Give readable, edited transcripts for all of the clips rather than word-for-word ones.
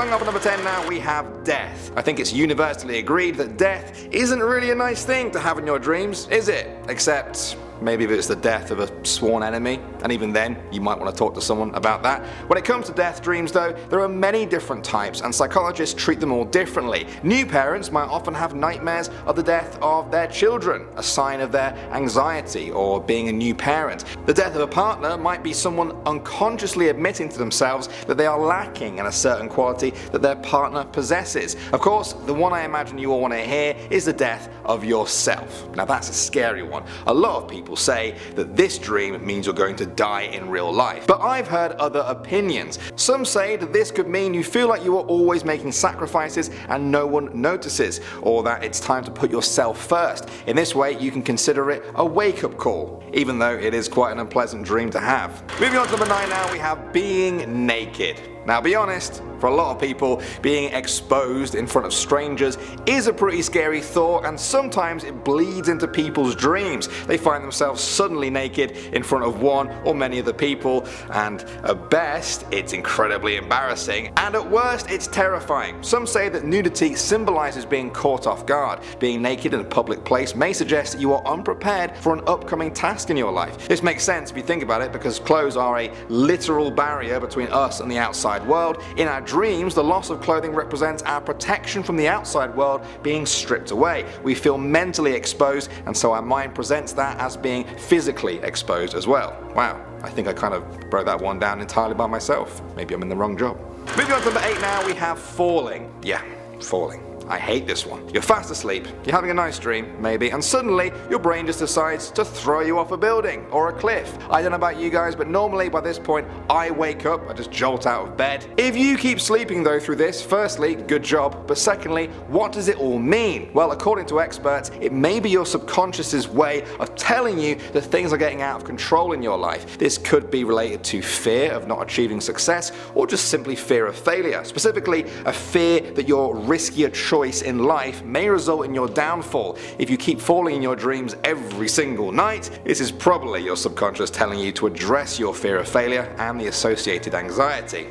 Starting off at number 10 now, we have death. I think it's universally agreed that death isn't really a nice thing to have in your dreams, is it? Except maybe if it's the death of a sworn enemy, and even then you might want to talk to someone about that. When it comes to death dreams though, there are many different types and psychologists treat them all differently. New parents might often have nightmares of the death of their children, a sign of their anxiety or being a new parent. The death of a partner might be someone unconsciously admitting to themselves that they are lacking in a certain quality that their partner possesses. Of course, the one I imagine you all want to hear is the death of yourself. Now that's a scary one. A lot of people say that this dream means you're going to die in real life, but I've heard other opinions. Some say that this could mean you feel like you are always making sacrifices and no one notices, or that it's time to put yourself first. In this way you can consider it a wake-up call, even though it is quite an unpleasant dream to have. Moving on to number 9 now, we have being naked. Now be honest, for a lot of people, being exposed in front of strangers is a pretty scary thought, and sometimes it bleeds into people's dreams. They find themselves suddenly naked in front of one or many other people, and at best it's incredibly embarrassing, and at worst it's terrifying. Some say that nudity symbolizes being caught off guard. Being naked in a public place may suggest that you are unprepared for an upcoming task in your life. This makes sense if you think about it, because clothes are a literal barrier between us and the outside world. In our dreams, the loss of clothing represents our protection from the outside world being stripped away. We feel mentally exposed, and so our mind presents that as being physically exposed as well. Wow, I think I kind of broke that one down entirely by myself. Maybe I'm in the wrong job. Moving on to number 8 now, we have falling. Yeah, falling. I hate this one. You're fast asleep, you're having a nice dream, maybe, and suddenly your brain just decides to throw you off a building or a cliff. I don't know about you guys, but normally by this point I wake up, I just jolt out of bed. If you keep sleeping though through this, firstly, good job, but secondly, what does it all mean? Well, according to experts, it may be your subconscious's way of telling you that things are getting out of control in your life. This could be related to fear of not achieving success, or just simply fear of failure. Specifically, a fear that your riskier choice in life may result in your downfall. If you keep falling in your dreams every single night, this is probably your subconscious telling you to address your fear of failure and the associated anxiety.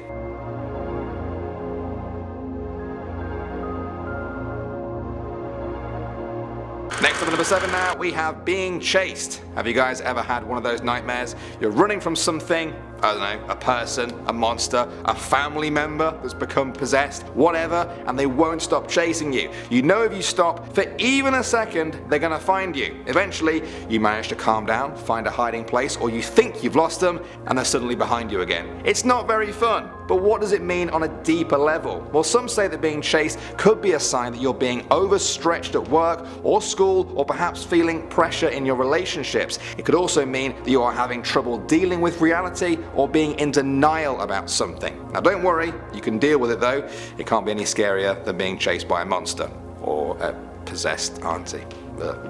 Next up at number 7 now, we have being chased. Have you guys ever had one of those nightmares? You're running from something, I don't know, a person, a monster, a family member that's become possessed, whatever, and they won't stop chasing you. You know if you stop for even a second, they're gonna find you. Eventually, you manage to calm down, find a hiding place, or you think you've lost them, and they're suddenly behind you again. It's not very fun, but what does it mean on a deeper level? Well, some say that being chased could be a sign that you're being overstretched at work or school, or perhaps feeling pressure in your relationships. It could also mean that you are having trouble dealing with reality or being in denial about something. Now don't worry, you can deal with it though. It can't be any scarier than being chased by a monster or a possessed auntie. Ugh.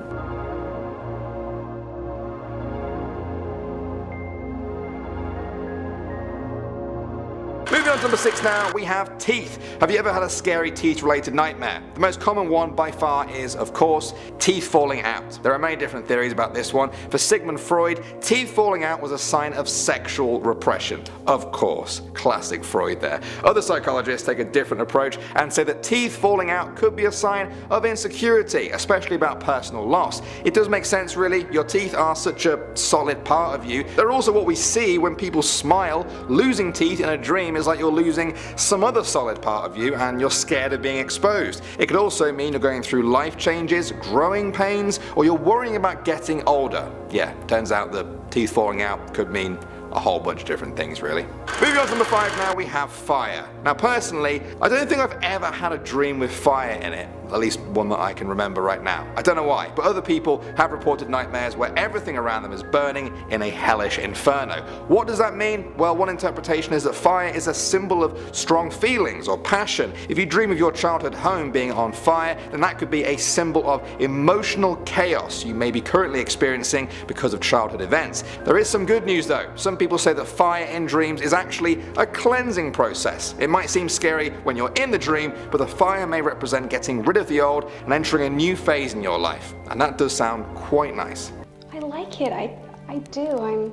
Moving on to number 6 now, we have teeth. Have you ever had a scary teeth-related nightmare? The most common one by far is, of course, teeth falling out. There are many different theories about this one. For Sigmund Freud, teeth falling out was a sign of sexual repression. Of course, classic Freud there. Other psychologists take a different approach and say that teeth falling out could be a sign of insecurity, especially about personal loss. It does make sense really, your teeth are such a solid part of you. They're also what we see when people smile. Losing teeth in a dream is like you're losing some other solid part of you and you're scared of being exposed. It could also mean you're going through life changes, growing pains, or you're worrying about getting older. Yeah, turns out that teeth falling out could mean a whole bunch of different things really. Moving on to number 5 now, we have fire. Now personally, I don't think I've ever had a dream with fire in it. At least one that I can remember right now. I don't know why, but other people have reported nightmares where everything around them is burning in a hellish inferno. What does that mean? Well, one interpretation is that fire is a symbol of strong feelings or passion. If you dream of your childhood home being on fire, then that could be a symbol of emotional chaos you may be currently experiencing because of childhood events. There is some good news though. Some people say that fire in dreams is actually a cleansing process. It might seem scary when you're in the dream, but the fire may represent getting rid of the old and entering a new phase in your life. And that does sound quite nice. I like it. I do.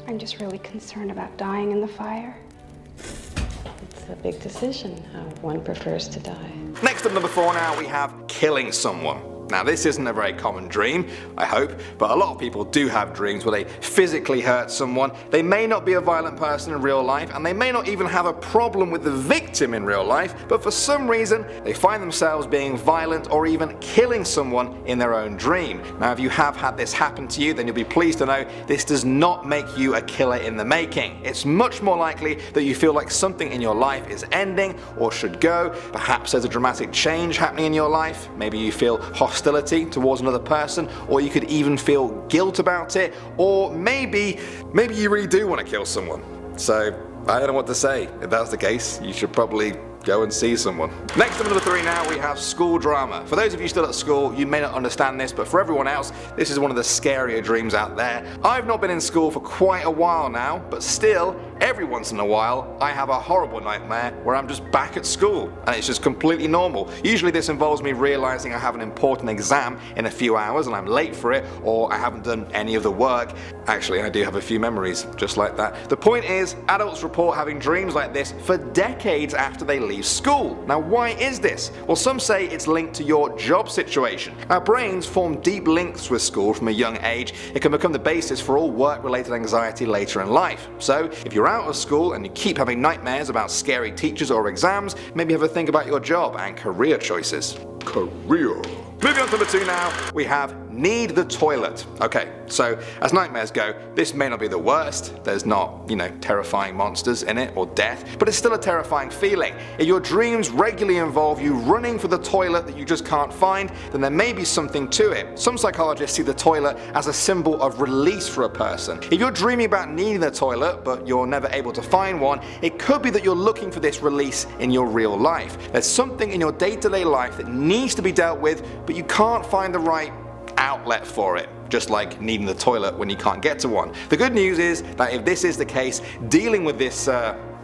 I'm just really concerned about dying in the fire. Let's a big decision how one prefers to die. Next up, number 4 now, we have killing someone. Now this isn't a very common dream, I hope, but a lot of people do have dreams where they physically hurt someone. They may not be a violent person in real life, and they may not even have a problem with the victim in real life, but for some reason they find themselves being violent or even killing someone in their own dream. Now if you have had this happen to you, then you'll be pleased to know this does not make you a killer in the making. It's much more likely that you feel like something in your life is ending or should go. Perhaps there's a dramatic change happening in your life. Maybe you feel hostility towards another person, or you could even feel guilt about it, or maybe you really do want to kill someone. So I don't know what to say. If that's the case, you should probably go and see someone. Next up, number 3 now, we have school drama. For those of you still at school, you may not understand this, but for everyone else, this is one of the scarier dreams out there. I've not been in school for quite a while now, but still, every once in a while, I have a horrible nightmare where I'm just back at school, and it's just completely normal. Usually this involves me realizing I have an important exam in a few hours and I'm late for it, or I haven't done any of the work. Actually, I do have a few memories just like that. The point is, adults report having dreams like this for decades after they leave school. Now why is this? Well, some say it's linked to your job situation. Our brains form deep links with school from a young age. It can become the basis for all work-related anxiety later in life. So if you're out of school and you keep having nightmares about scary teachers or exams, maybe have a think about your job and career choices. Career. Moving on to number 2 now, we have need the toilet. Okay, so as nightmares go, this may not be the worst. There's not, terrifying monsters in it or death, but it's still a terrifying feeling. If your dreams regularly involve you running for the toilet that you just can't find, then there may be something to it. Some psychologists see the toilet as a symbol of release for a person. If you're dreaming about needing the toilet, but you're never able to find one, it could be that you're looking for this release in your real life. There's something in your day-to-day life that needs to be dealt with, but you can't find the right outlet for it, just like needing the toilet when you can't get to one. The good news is that if this is the case, dealing with this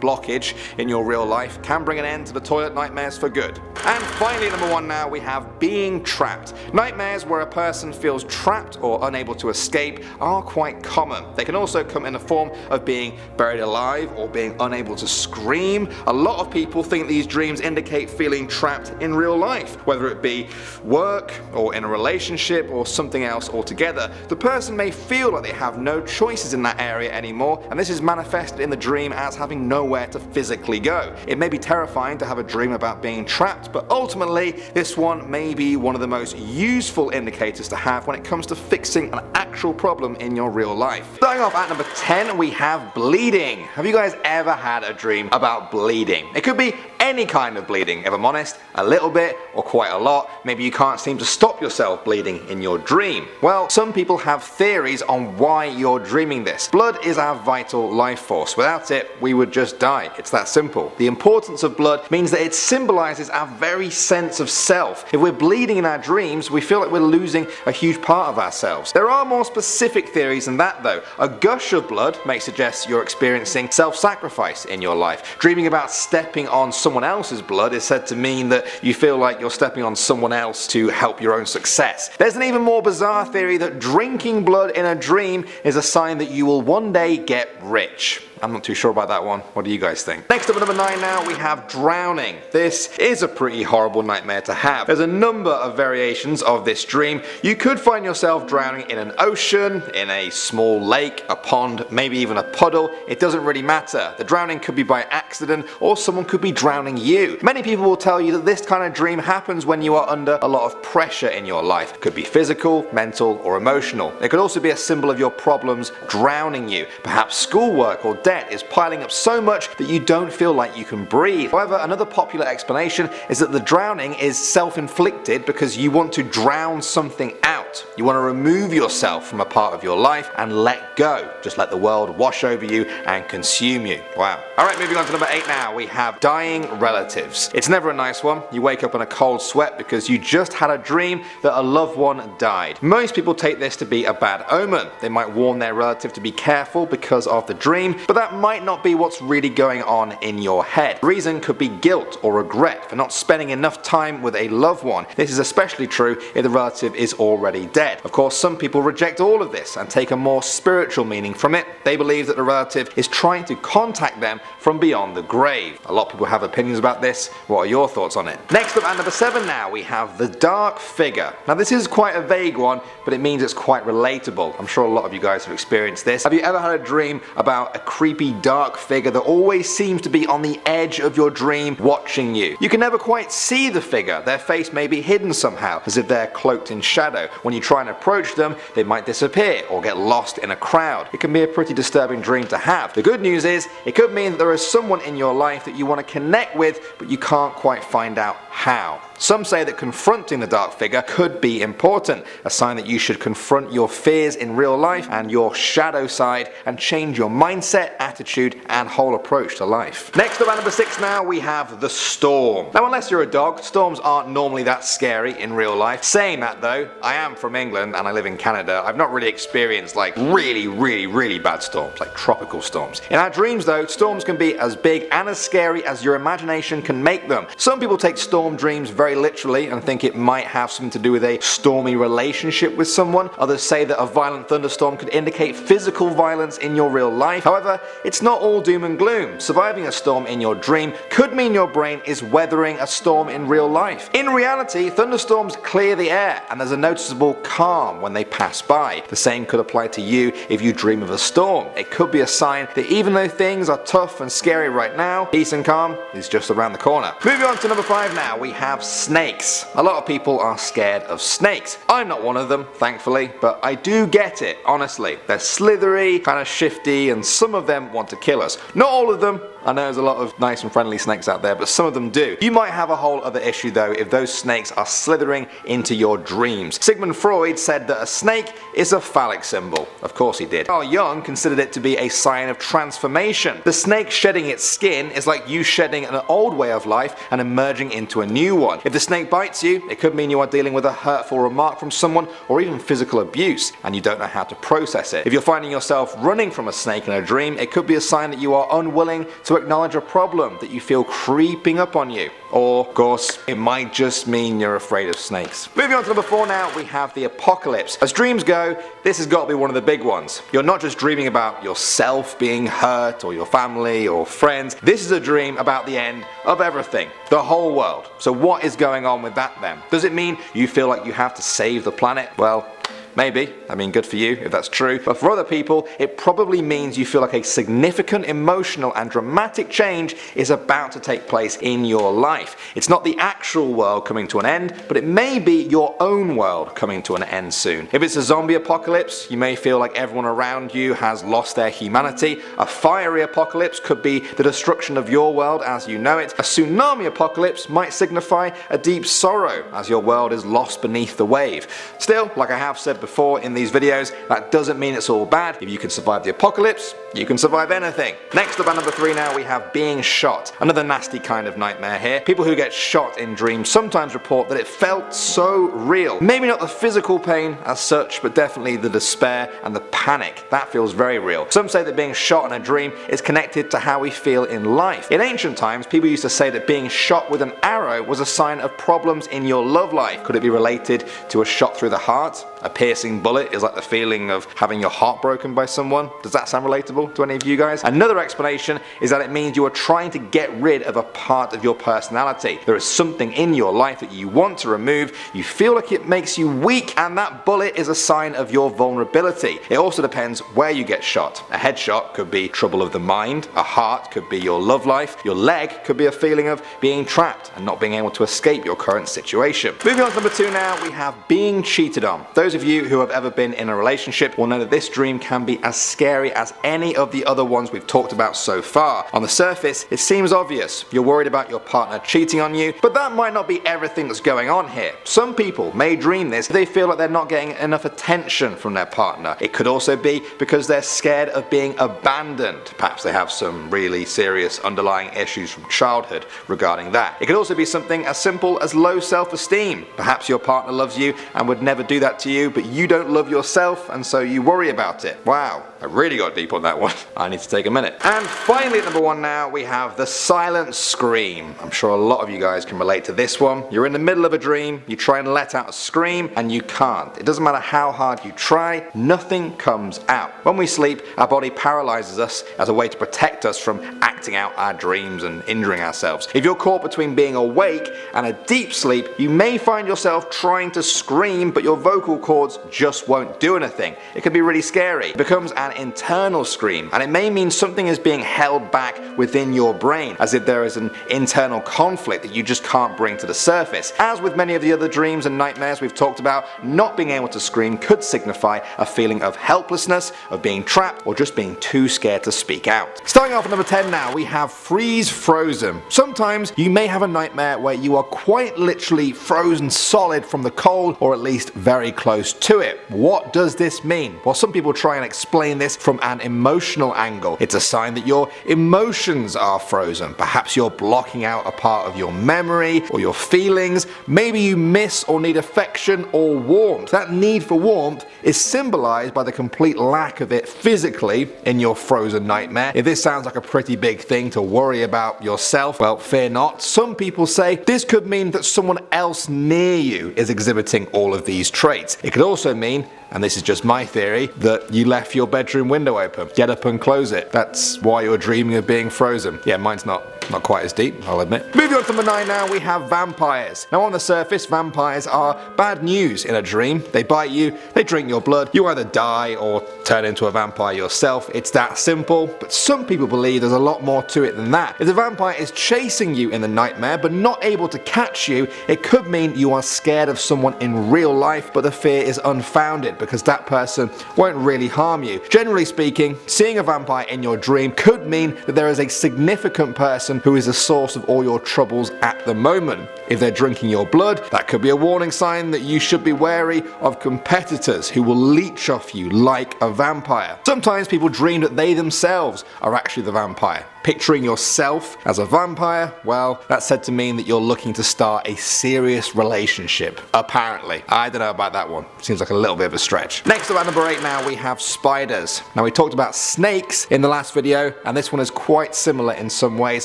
blockage in your real life can bring an end to the toilet nightmares for good. And finally, number 1 now, we have being trapped. Nightmares where a person feels trapped or unable to escape are quite common. They can also come in the form of being buried alive or being unable to scream. A lot of people think these dreams indicate feeling trapped in real life, whether it be work or in a relationship or something else altogether. The person may feel like they have no choices in that area anymore, and this is manifested in the dream as having nowhere to physically go. It may be terrifying to have a dream about being trapped, but ultimately this one may be one of the most useful indicators to have when it comes to fixing an actual problem in your real life. Starting off at number 10, we have bleeding. Have you guys ever had a dream about bleeding? It could be any kind of bleeding, if I'm honest, a little bit or quite a lot. Maybe you can't seem to stop yourself bleeding in your dream. Well, some people have theories on why you're dreaming this. Blood is our vital life force. Without it, we would just die. It's that simple. The importance of blood means that it symbolizes our very sense of self. If we're bleeding in our dreams, we feel like we're losing a huge part of ourselves. There are more specific theories than that though. A gush of blood may suggest you're experiencing self-sacrifice in your life. Dreaming about stepping on someone else's blood is said to mean that you feel like you're stepping on someone else to help your own success. There's an even more bizarre theory that drinking blood in a dream is a sign that you will one day get rich. I'm not too sure about that one. What do you guys think? Next up at number 9 now, we have drowning. This is a pretty horrible nightmare to have. There's a number of variations of this dream. You could find yourself drowning in an ocean, in a small lake, a pond, maybe even a puddle. It doesn't really matter. The drowning could be by accident, or someone could be drowning you. Many people will tell you that this kind of dream happens when you are under a lot of pressure in your life. It could be physical, mental, or emotional. It could also be a symbol of your problems drowning you. Perhaps schoolwork or debt is piling up so much that you don't feel like you can breathe. However, another popular explanation is that the drowning is self-inflicted because you want to drown something out. You want to remove yourself from a part of your life and let go. Just let the world wash over you and consume you. Wow. Alright, moving on to number 8 now, we have dying relatives. It's never a nice one. You wake up in a cold sweat because you just had a dream that a loved one died. Most people take this to be a bad omen. They might warn their relative to be careful because of the dream, but that might not be what's really going on in your head. The reason could be guilt or regret for not spending enough time with a loved one. This is especially true if the relative is already already dead. Of course, some people reject all of this and take a more spiritual meaning from it. They believe that the relative is trying to contact them from beyond the grave. A lot of people have opinions about this. What are your thoughts on it? Next up at number 7 now, we have the dark figure. Now this is quite a vague one, but it means it's quite relatable. I'm sure a lot of you guys have experienced this. Have you ever had a dream about a creepy dark figure that always seems to be on the edge of your dream watching you? You can never quite see the figure. Their face may be hidden somehow, as if they're cloaked in shadow. When you try and approach them, they might disappear or get lost in a crowd. It can be a pretty disturbing dream to have. The good news is, it could mean that there is someone in your life that you want to connect with, but you can't quite find out how. Some say that confronting the dark figure could be important, a sign that you should confront your fears in real life and your shadow side and change your mindset, attitude and whole approach to life. Next up at number 6 now, we have the storm. Now unless you're a dog, storms aren't normally that scary in real life. Saying that though, I am from England and I live in Canada. I've not really experienced like really bad storms, like tropical storms. In our dreams though, storms can be as big and as scary as your imagination can make them. Some people take storm dreams very literally and think it might have something to do with a stormy relationship with someone. Others say that a violent thunderstorm could indicate physical violence in your real life. However, it's not all doom and gloom. Surviving a storm in your dream could mean your brain is weathering a storm in real life. In reality, thunderstorms clear the air and there's a noticeable calm when they pass by. The same could apply to you if you dream of a storm. It could be a sign that even though things are tough and scary right now, peace and calm is just around the corner. Moving on to number 5 now, we have snakes. A lot of people are scared of snakes. I'm not one of them, thankfully, but I do get it, honestly. They're slithery, kind of shifty, and some of them want to kill us. Not all of them. I know there's a lot of nice and friendly snakes out there, but some of them do. You might have a whole other issue though if those snakes are slithering into your dreams. Sigmund Freud said that a snake is a phallic symbol. Of course he did. Carl Jung considered it to be a sign of transformation. The snake shedding its skin is like you shedding an old way of life and emerging into a new one. If the snake bites you, it could mean you are dealing with a hurtful remark from someone or even physical abuse, and you don't know how to process it. If you're finding yourself running from a snake in a dream, it could be a sign that you are unwilling to acknowledge a problem that you feel creeping up on you. Or, of course, it might just mean you're afraid of snakes. Moving on to number 4 now, we have the apocalypse. As dreams go, this has got to be one of the big ones. You're not just dreaming about yourself being hurt or your family or friends. This is a dream about the end of everything, the whole world. So what is going on with that then? Does it mean you feel like you have to save the planet? Well, maybe. I mean, good for you if that's true. But for other people, it probably means you feel like a significant emotional and dramatic change is about to take place in your life. It's not the actual world coming to an end, but it may be your own world coming to an end soon. If it's a zombie apocalypse, you may feel like everyone around you has lost their humanity. A fiery apocalypse could be the destruction of your world as you know it. A tsunami apocalypse might signify a deep sorrow as your world is lost beneath the wave. Still, like I have said before in these videos, that doesn't mean it's all bad. If you can survive the apocalypse, you can survive anything. Next up at number 3 now, we have being shot. Another nasty kind of nightmare here. People who get shot in dreams sometimes report that it felt so real. Maybe not the physical pain as such, but definitely the despair and the panic. That feels very real. Some say that being shot in a dream is connected to how we feel in life. In ancient times, people used to say that being shot with an arrow was a sign of problems in your love life. Could it be related to a shot through the heart? A piercing bullet is like the feeling of having your heart broken by someone. Does that sound relatable to any of you guys? Another explanation is that it means you are trying to get rid of a part of your personality. There is something in your life that you want to remove, you feel like it makes you weak, and that bullet is a sign of your vulnerability. It also depends where you get shot. A headshot could be trouble of the mind, a heart could be your love life, your leg could be a feeling of being trapped and not being able to escape your current situation. Moving on to number 2 now, we have being cheated on. Those of you who have ever been in a relationship will know that this dream can be as scary as any of the other ones we've talked about so far. On the surface, it seems obvious. You're worried about your partner cheating on you, but that might not be everything that's going on here. Some people may dream this if they feel like they're not getting enough attention from their partner. It could also be because they're scared of being abandoned. Perhaps they have some really serious underlying issues from childhood regarding that. It could also be something as simple as low self-esteem. Perhaps your partner loves you and would never do that to you, you, but you don't love yourself, and so you worry about it. Wow, I really got deep on that one. I need to take a minute. And finally at number 1 now, we have the silent scream. I'm sure a lot of you guys can relate to this one. You're in the middle of a dream, you try and let out a scream, and you can't. It doesn't matter how hard you try, nothing comes out. When we sleep, our body paralyzes us as a way to protect us from acting out our dreams and injuring ourselves. If you're caught between being awake and a deep sleep, you may find yourself trying to scream, but your vocal cords just won't do anything. It can be really scary. It becomes an internal scream, and it may mean something is being held back within your brain, as if there is an internal conflict that you just can't bring to the surface. As with many of the other dreams and nightmares we've talked about, not being able to scream could signify a feeling of helplessness, of being trapped, or just being too scared to speak out. Starting off at number 10 now, we have freeze frozen. Sometimes you may have a nightmare where you are quite literally frozen solid from the cold, or at least very close to it. What does this mean? Well, some people try and explain this from an emotional angle. It's a sign that your emotions are frozen. Perhaps you're blocking out a part of your memory or your feelings. Maybe you miss or need affection or warmth. That need for warmth is symbolized by the complete lack of it physically in your frozen nightmare. If this sounds like a pretty big thing to worry about yourself, well, fear not. Some people say this could mean that someone else near you is exhibiting all of these traits. It could also mean, and this is just my theory, that you left your bedroom window open. Get up and close it. That's why you're dreaming of being frozen. Yeah, mine's not quite as deep, I'll admit. Moving on to number 9 now, we have vampires. Now on the surface, vampires are bad news in a dream. They bite you, they drink your blood, you either die or turn into a vampire yourself. It's that simple, but some people believe there's a lot more to it than that. If the vampire is chasing you in the nightmare but not able to catch you, it could mean you are scared of someone in real life, but the fear is unfounded because that person won't really harm you. Generally speaking, seeing a vampire in your dream could mean that there is a significant person who is the source of all your troubles at the moment. If they're drinking your blood, that could be a warning sign that you should be wary of competitors who will leech off you like a vampire. Sometimes people dream that they themselves are actually the vampire. Picturing yourself as a vampire, well, that's said to mean that you're looking to start a serious relationship. Apparently. I don't know about that one. Seems like a little bit of a stretch. Next up at number 8 now, we have spiders. Now we talked about snakes in the last video, and this one is quite similar in some ways.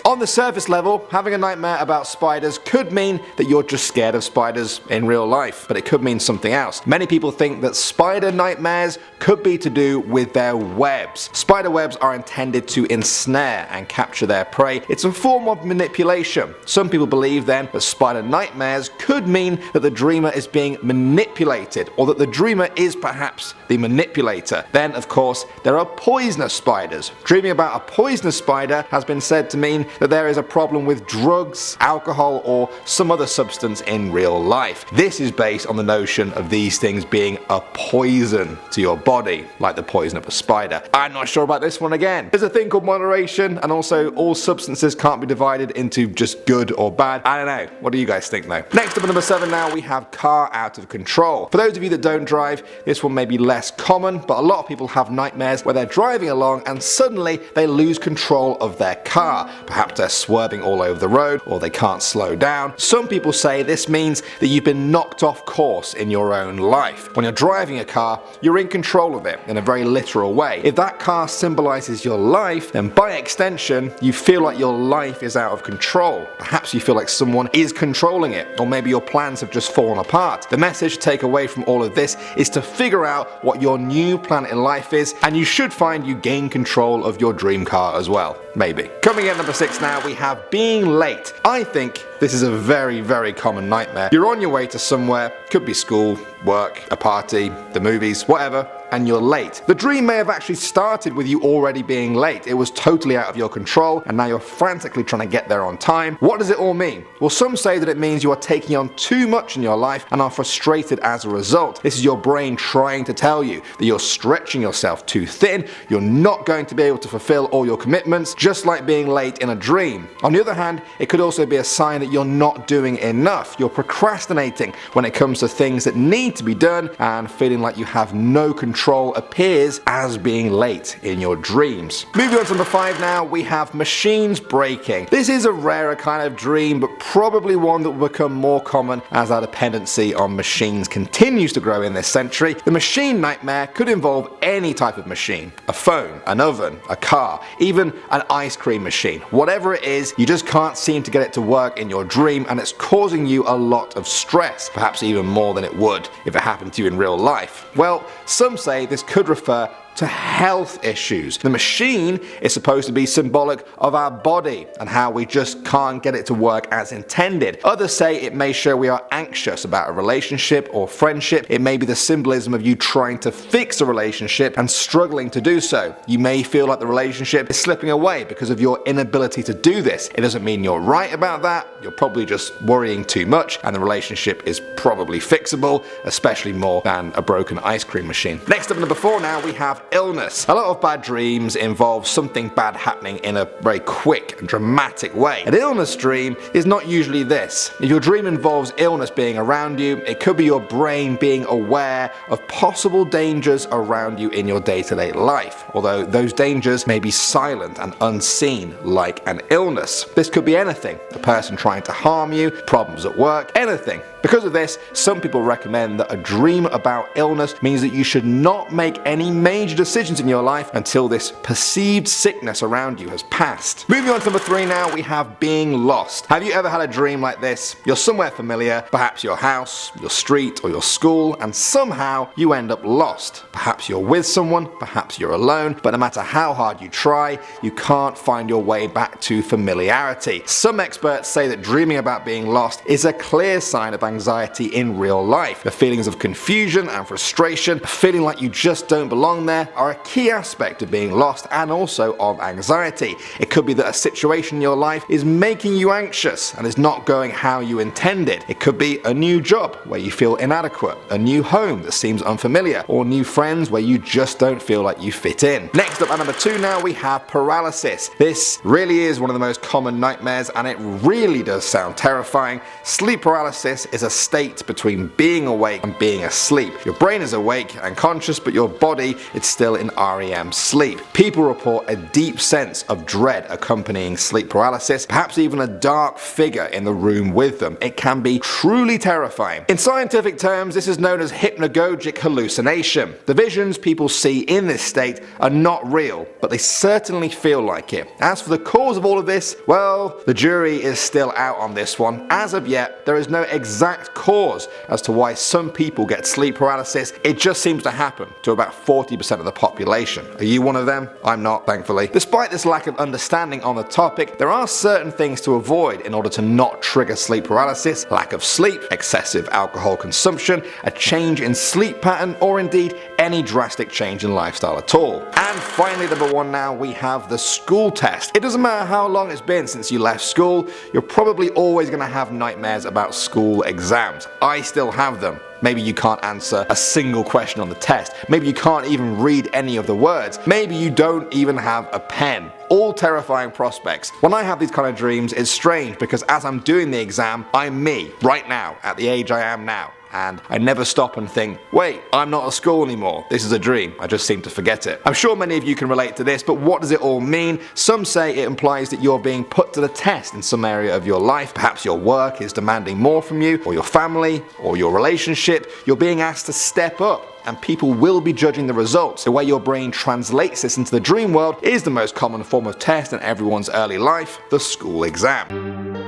On the surface level, having a nightmare about spiders could mean that you're just scared of spiders in real life, but it could mean something else. Many people think that spider nightmares could be to do with their webs. Spider webs are intended to ensnare and capture their prey. It's a form of manipulation. Some people believe then that spider nightmares could mean that the dreamer is being manipulated, or that the dreamer is perhaps the manipulator. Then, of course, there are poisonous spiders. Dreaming about a poisonous spider has been said to mean that there is a problem with drugs, alcohol, or some other substance in real life. This is based on the notion of these things being a poison to your body, like the poison of a spider. I'm not sure about this one again. There's a thing called moderation, and also all substances can't be divided into just good or bad. I don't know. What do you guys think though? Next up at number 7 now, we have car out of control. For those of you that don't drive, this one may be less common, but a lot of people have nightmares where they're driving along and suddenly they lose control of their car. Perhaps they're swerving all over the road, or they can't slow down. Some people say this means that you've been knocked off course in your own life. When you're driving a car, you're in control of it in a very literal way. If that car symbolizes your life, then by extension, you feel like your life is out of control. Perhaps you feel like someone is controlling it, or maybe your plans have just fallen apart. The message to take away from all of this is to figure out what your new plan in life is, and you should find you gain control of your dream car as well. Maybe. Coming in at number 6 now, we have being late. I think this is a very, very common nightmare. You're on your way to somewhere, could be school, work, a party, the movies, whatever, and you're late. The dream may have actually started with you already being late. It was totally out of your control, and now you're frantically trying to get there on time. What does it all mean? Well, some say that it means you are taking on too much in your life and are frustrated as a result. This is your brain trying to tell you that you're stretching yourself too thin, you're not going to be able to fulfill all your commitments, just like being late in a dream. On the other hand, it could also be a sign that you're not doing enough. You're procrastinating when it comes to things that need to be done and feeling like you have no control control appears as being late in your dreams. Moving on to number 5 now, we have machines breaking. This is a rarer kind of dream, but probably one that will become more common as our dependency on machines continues to grow in this century. The machine nightmare could involve any type of machine: a phone, an oven, a car, even an ice cream machine. Whatever it is, you just can't seem to get it to work in your dream, and it's causing you a lot of stress, perhaps even more than it would if it happened to you in real life. Well, some say this could refer to health issues. The machine is supposed to be symbolic of our body and how we just can't get it to work as intended. Others say it may show we are anxious about a relationship or friendship. It may be the symbolism of you trying to fix a relationship and struggling to do so. You may feel like the relationship is slipping away because of your inability to do this. It doesn't mean you're right about that. You're probably just worrying too much, and the relationship is probably fixable, especially more than a broken ice cream machine. Next up, number 4 now, we have illness. A lot of bad dreams involve something bad happening in a very quick and dramatic way. An illness dream is not usually this. If your dream involves illness being around you, it could be your brain being aware of possible dangers around you in your day-to-day life, although those dangers may be silent and unseen, like an illness. This could be anything: a person trying to harm you, problems at work, anything. Because of this, some people recommend that a dream about illness means that you should not make any major decisions in your life until this perceived sickness around you has passed. Moving on to number 3 now, we have being lost. Have you ever had a dream like this? You're somewhere familiar, perhaps your house, your street, or your school, and somehow you end up lost. Perhaps you're with someone, perhaps you're alone, but no matter how hard you try, you can't find your way back to familiarity. Some experts say that dreaming about being lost is a clear sign of anxiety in real life. The feelings of confusion and frustration, feeling like you just don't belong there, are a key aspect of being lost and also of anxiety. It could be that a situation in your life is making you anxious and is not going how you intended. It could be a new job where you feel inadequate, a new home that seems unfamiliar, or new friends where you just don't feel like you fit in. Next up, at number 2 now, we have paralysis. This really is one of the most common nightmares, and it really does sound terrifying. Sleep paralysis is a state between being awake and being asleep. Your brain is awake and conscious, but your body is still in REM sleep. People report a deep sense of dread accompanying sleep paralysis, perhaps even a dark figure in the room with them. It can be truly terrifying. In scientific terms, this is known as hypnagogic hallucination. The visions people see in this state are not real, but they certainly feel like it. As for the cause of all of this, well, the jury is still out on this one. As of yet, there is no exact cause as to why some people get sleep paralysis. It just seems to happen to about 40% of the population. Are you one of them? I'm not, thankfully. Despite this lack of understanding on the topic, there are certain things to avoid in order to not trigger sleep paralysis: lack of sleep, excessive alcohol consumption, a change in sleep pattern, or indeed any drastic change in lifestyle at all. And finally, number 1 now, we have the school test. It doesn't matter how long it's been since you left school, you're probably always going to have nightmares about school exams. I still have them. Maybe you can't answer a single question on the test. Maybe you can't even read any of the words. Maybe you don't even have a pen. All terrifying prospects. When I have these kind of dreams, it's strange because as I'm doing the exam, I'm me right now, at the age I am now. And I never stop and think, wait, I'm not at school anymore. This is a dream. I just seem to forget it. I'm sure many of you can relate to this, but what does it all mean? Some say it implies that you're being put to the test in some area of your life. Perhaps your work is demanding more from you, or your family, or your relationship. You're being asked to step up, and people will be judging the results. The way your brain translates this into the dream world is the most common form of test in everyone's early life: the school exam.